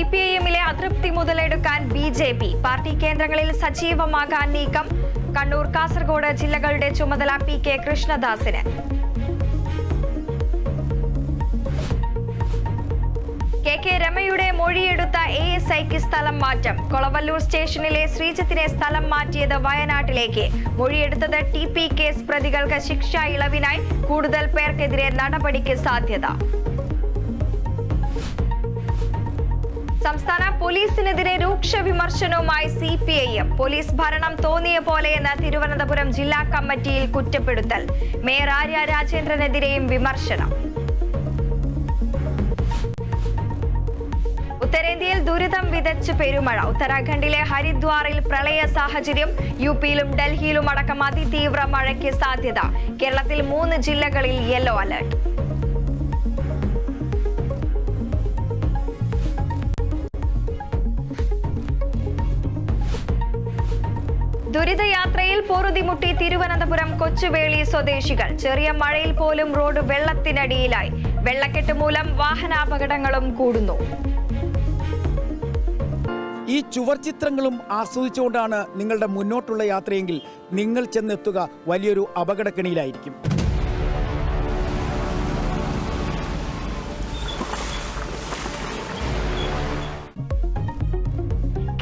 സിപിഐഎമ്മിലെ അതൃപ്തി മുതലെടുക്കാൻ BJP party കേന്ദ്രങ്ങളിൽ സജീവമാകാൻ നീക്കം. കണ്ണൂർ, കാസർഗോഡ് ജില്ലകളുടെ ചുമതല പി.കെ. കൃഷ്ണദാസിന്. കെ. രമയുടെ മൊഴിയെടുത്ത എഎസ്ഐക്ക് സ്ഥലം മാറ്റം. കൊളവല്ലൂർ സ്റ്റേഷനിലെ ശ്രീജിത്തിനെ സ്ഥലം മാറ്റിയത് വയനാട്ടിലേക്ക്. മൊഴിയെടുത്തത് ടി.പി. കേസ് പ്രതികൾക്ക് ശിക്ഷാ ഇളവിനായി. കൂടുതൽ പേർക്കെതിരെ നടപടിക്ക് സാധ്യത. സംസ്ഥാന പോലീസിനെതിരെ രൂക്ഷ വിമർശനവുമായി സിപിഐഎം. പോലീസ് ഭരണം തോന്നിയ പോലെയെന്ന് തിരുവനന്തപുരം ജില്ലാ കമ്മിറ്റിയിൽ കുറ്റപ്പെടുത്തൽ. മേയർ ആര്യ രാജേന്ദ്രനെതിരെയും വിമർശനം. ഉത്തരേന്ത്യയിൽ ദുരിതം വിതച്ച് പെരുമഴ. ഉത്തരാഖണ്ഡിലെ ഹരിദ്വാറിൽ പ്രളയ സാഹചര്യം. യുപിയിലും ഡൽഹിയിലും അടക്കം അതിതീവ്ര മഴയ്ക്ക് സാധ്യത. കേരളത്തിൽ 3 ജില്ലകളിൽ യെല്ലോ അലർട്ട്. ദുരിതയാത്രയിൽ പൊറുതിമുട്ടി തിരുവനന്തപുരം കൊച്ചുവേളി സ്വദേശികൾ. ചെറിയ മഴയിൽ പോലും റോഡ് വെള്ളത്തിനടിയിലായി. വെള്ളക്കെട്ട് മൂലം വാഹനാപകടങ്ങളും കൂടുന്നു. ഈ ചുവർചിത്രങ്ങളും ആസ്വദിച്ചുകൊണ്ടാണ് നിങ്ങളുടെ മുന്നോട്ടുള്ള യാത്രയെങ്കിൽ നിങ്ങൾ ചെന്നെത്തുക വലിയൊരു അപകടക്കെണിയിലായിരിക്കും.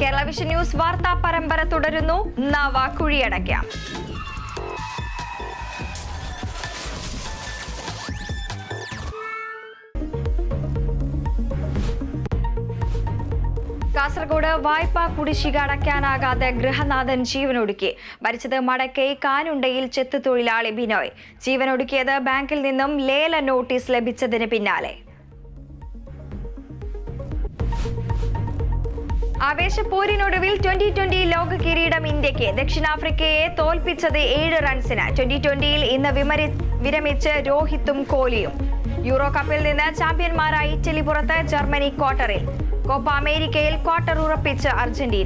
കേരള വിഷൻ ന്യൂസ് വാർത്താ പരമ്പര തുടരുന്നു. നവ കുഴിയടയ്ക്കാം. കാസർഗോഡ് വായ്പാ കുടിശ്ശിക അടയ്ക്കാനാകാതെ ഗൃഹനാഥൻ ജീവനൊടുക്കി. മരിച്ചത് മടക്കൈ കാനുണ്ടയിൽ ചെത്തുതൊഴിലാളി ബിനോയ്. ജീവനൊടുക്കിയത് ബാങ്കിൽ നിന്നും ലേല നോട്ടീസ് ലഭിച്ചതിന് പിന്നാലെ. ആവേശപ്പോരിനൊടുവിൽ 2020 ലോക കിരീടം ഇന്ത്യക്ക്. ദക്ഷിണാഫ്രിക്കയെ തോൽപ്പിച്ചത് 7 റൺസിന്. 2020-ൽ ഇന്ന് വിരമിച്ച് രോഹിത്തും കോഹ്ലിയും. യൂറോ കപ്പിൽ നിന്ന് ചാമ്പ്യന്മാരായി ഇറ്റലി പുറത്ത്. ജർമ്മനി ക്വാർട്ടറിൽ. കോപ്പ അമേരിക്കയിൽ ക്വാർട്ടർ ഉറപ്പിച്ച് അർജന്റീന.